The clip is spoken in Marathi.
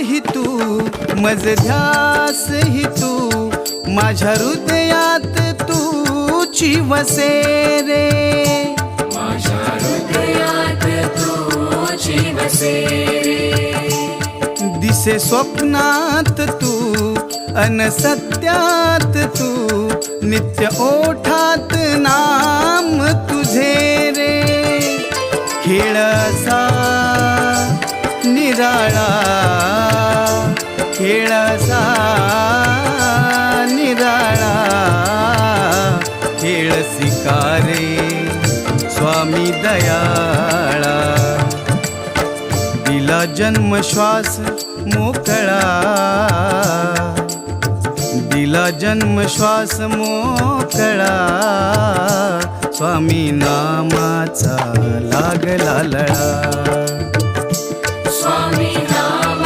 ही तू मज ध्यास ही तू माझ्या हृदयात तूची वसे रे माझ्या हृदयात तूची वसे रे दिसे स्वप्नात तू अन सत्यात तू नित्य ओठात नाम तुझे रे खेळ असा निराळा खेळ असा निराळा खेळ स्वीकारे स्वामी दयाळा दिला जन्म श्वास मोकळा दिला जन्म श्वास मोकळा स्वामी नामाचा लागला लळा